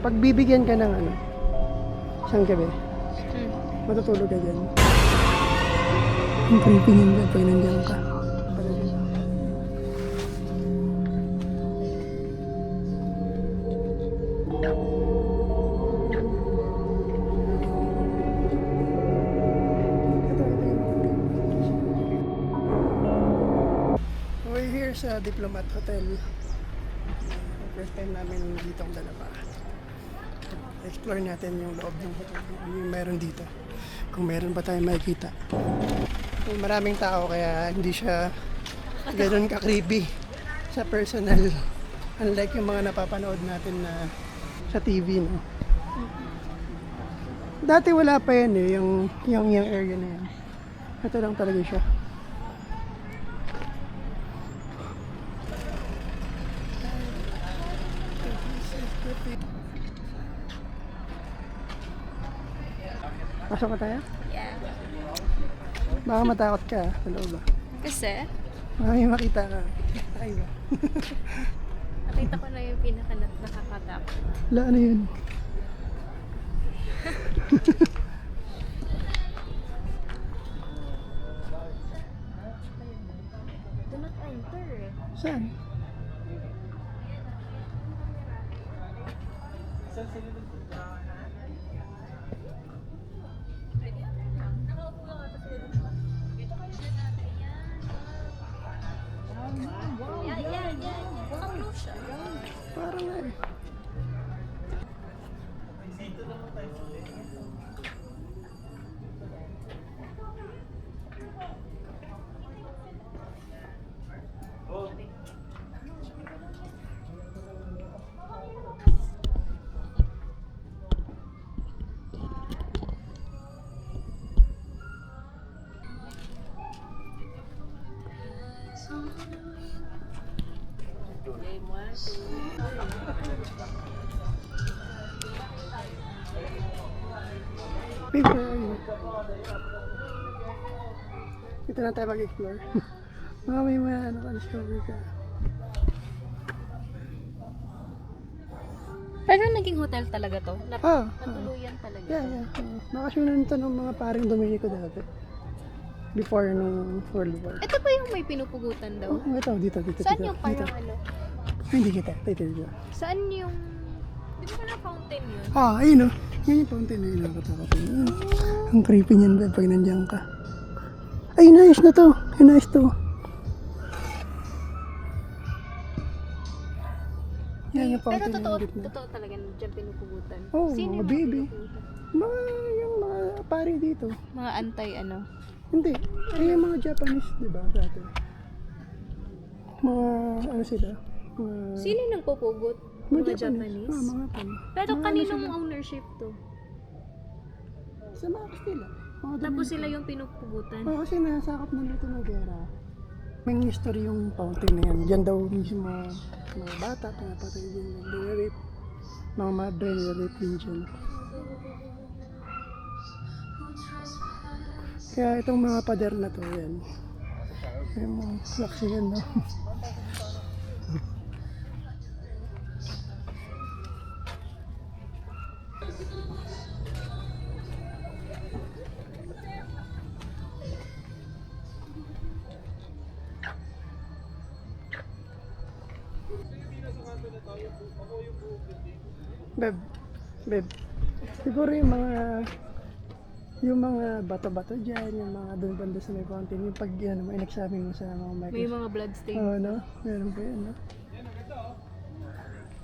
Pag bibigyan ka ng ano, isang gabi, matutulog ka dyan. Ang creepy niyan dyan pag nandiyan ka. We're here sa Diplomat Hotel. First time namin dito ang dalawa. Explore natin yung loob ng hotel. Ano yung meron dito. Kung meron pa tayong makikita. Maraming tao kaya hindi siya ganoon ka-creepy sa personal. Unlike yung mga napapanood natin na sa TV, no? Dati wala pa yan eh, yung area na yan. Ito lang talaga siya. Pasok ka tayo? Yeah. Baka matakot ka sa loob ba? Kasi, Baka may makita ka. Ay ba? nakita ko na yung nakakatakot. Wala, ano yun? Do not enter eh. Saan? Ano siya? Parang nga eh. Babe, where are you? Dito na tayo mag-explore. Baka may mga ano ka, discover ka. Pero naging hotel talaga to? Natuluyan talaga. Yeah. Nakasunan ito ng mga paring Dominico dati. Before nung World War. Ito ba yung may pinupugutan daw? Oh, ito, dito. Saan dito, yung parang dito. ano? Ay, hindi kita. Dito. Saan yung... Di ba na fountain yun? Ayun o. Yan yung fountain na yun. Nakatakot yun. Ang creepy niyan ba pag nandiyan ka. Ay, nice na to. Nice to. Yan yung Pero fountain na yung gitna. totoo talaga dyan pinupugutan. Oh, Sino mga yung baby. pinupugutan? Yung mga pari dito. Mga antay ano? Hindi. Ay, yung mga Japanese, di ba? Dati. Mga, ano sila? Mga... Sino yung nagpupugot? Mga Japanese? Mga pan. Pero Mga kaninong ano ownership to? Sa mga Kastila. Mga Tapos Dominican. sila yung pinupugutan? Oo, kasi nasakop na nito ng gera. May history yung fountain na yan. Diyan daw mismo mga bata, pinapatay din, nag-rape. Mga madre, nag-rape din dyan. Kaya itong mga pader na to, yan. Yung mga laksi yan, no? Beb, siguro yung mga bato-bato dyan, yung mga doon banda sa may fountain, yung pag yan, in-examine mo sa mga May microscope. mga blood stain. Oo, no? Meron pa yan, no?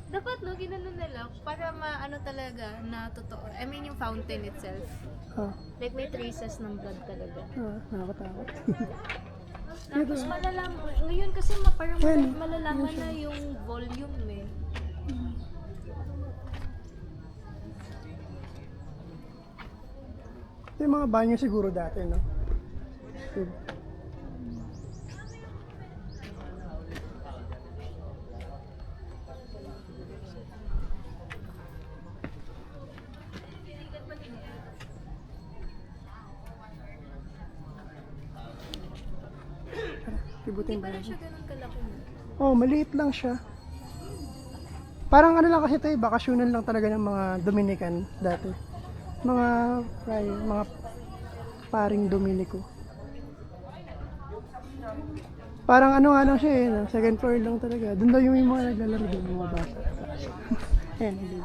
Dapat no, ginano nila para maano talaga na totoo. I mean yung fountain itself. Like may traces ng blood talaga. Nakakatakot. Tapos malalaman, ngayon kasi parang Yan. malalaman na yung volume eh. Yung mga banyo siguro dati, no? Ibutin Hindi ba pala natin? siya ganun kalaki. Oh, maliit lang siya. Parang ano lang kasi ito eh, bakasyonan lang talaga ng mga Dominican dati. Mga paring Dominico. Parang ano nga lang siya eh, no? Second floor lang talaga. Doon daw yung mga naglalaro doon, mga bata. Ayan, hindi.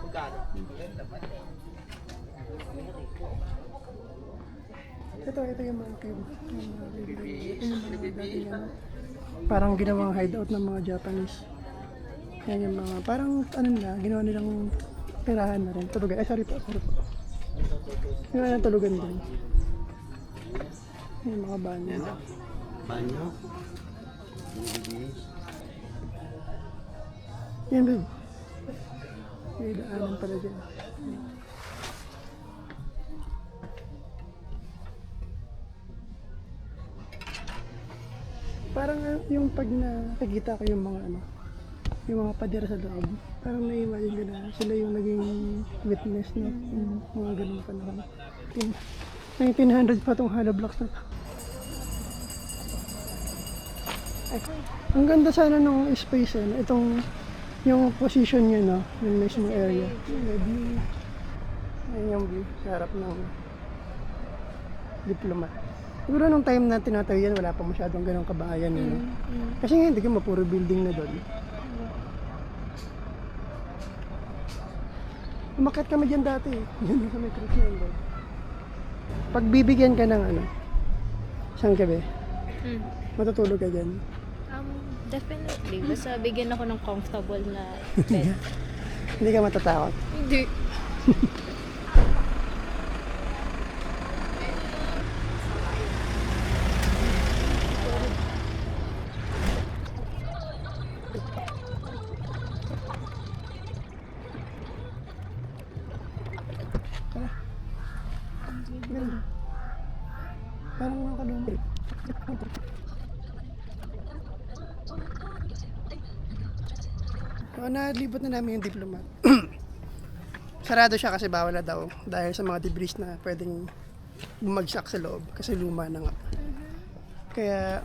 Ito yung mga cube. Ito yung mga dating ano. Parang ginawang hideout ng mga Japanese. Yan yung mga, parang ano nila, ginawa nilang tirahan na rin. Tulugan. Ay, sorry po. Yung anong tulugan din. Yung mga banyo. Banyo. Yan, babe. May daanan pala dyan. Parang yung pag nakikita ko yung mga ano, yung mga padira sa loob, parang na-imagine ko na sila yung naging witness no, yung mga ganun panahon. 1900 pa itong hollow blocks na to. Ay, ang ganda sana nung space eh, no? Itong yung position nyo no, yung mismo area. Yung view. Ayun yung view sa harap ng Diplomat. Siguro nung time na tinatayo yan, wala pa masyadong ganong kabahayan. No? Kasi nga hindi ka mapuro building na doon. Umakyat kami dyan dati. Yan sa may creek yan doon. Pag bibigyan ka ng ano, isang gabi, matutulog ka dyan. Definitely. Basta bigyan ako ng comfortable na bed. Hindi ka matatakot. Hindi. Ganda. Parang nakakalungkot. Nalibot na namin yung Diplomat. Sarado siya kasi bawal na daw dahil sa mga debris na pwedeng bumagsak sa loob kasi luma na nga. Kaya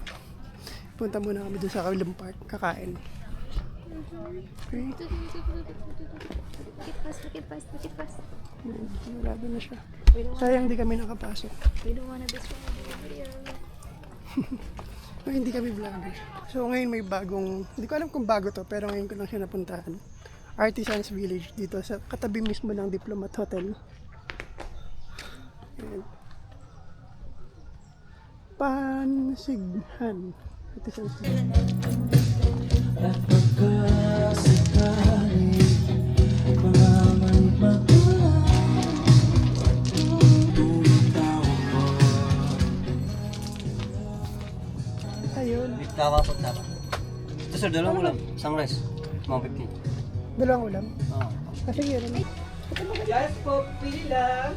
punta muna kami dun sa kabilang park, kakain. Okay. Nakit fast. Sarado na siya. Sayang di kami nakapasok. We don't wanna be strong. Hindi kami vlogger. So ngayon may bagong, hindi ko alam kung bago to, pero ngayon ko lang siya napuntahan. Artisans Village dito sa katabi mismo ng Diplomat Hotel. Ayan. Pansighan. Artisans Village. At pagkasakali, malaman magulang, tumitaw ko. Ayun. Kakapot na. Ito sir, dalawang ulam. Sunrise. Mga 50. Dalawang ulam. Oo. Kasi yun. Yes po, pili lang.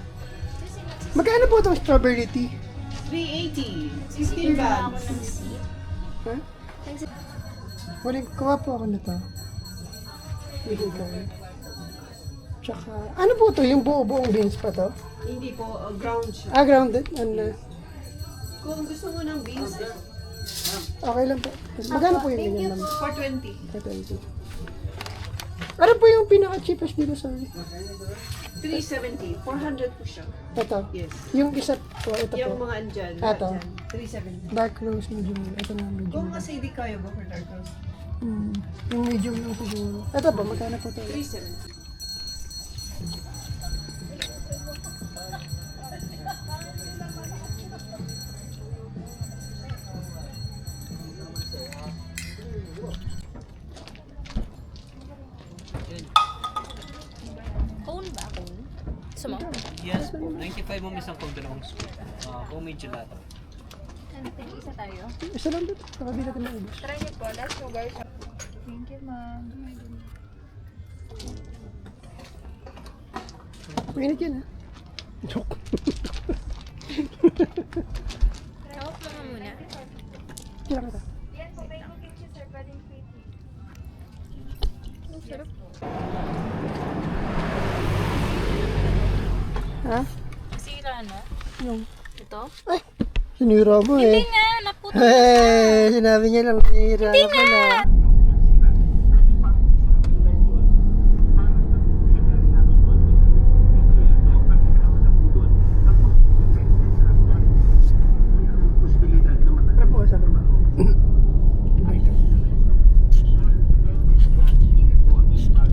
Magkano po itong strawberry tea? 380. 16 bags. Ha? Huling kuha po ako nito. Bigay. Tsaka, ano po to? Yung buong beans pa to? Hindi po, ground siya. Ah, grounded? Ano? Kung gusto mo ng beans, Okay lang po. Magkano po yung ganyan, ma'am? 420. 420. Ano po yung pinaka-cheapest dito sa 370. 400 po siya. ito? Yes. Yung isa po, ito Yung po. mga andyan. Ito. 370. Dark rose medium. Ito na medium. Kung kasi hindi kaya ba for dark roast? Yung medium lang siguro. Ito po, magkano po ito? 370. Cone ba? Cone? Gusto mo? Yes po. 95 mo isang kong dalawang scoop. Homemade gelato. Isa tayo. Isa lang dito. Baka di natin maubos. Try niyo po. Let's go guys. Thank you, ma'am. Mainit yan ha. Joke. Tawag mo nga muna. Kaya kita. Yan po, may cooking cheese sir. Pwedeng pretty. Ang sarap. Ha? Sira na. Yung. Ito? Ay! Sinira mo eh. Hindi nga, naputol. Hey, sinabi niya lang, sinira na pala.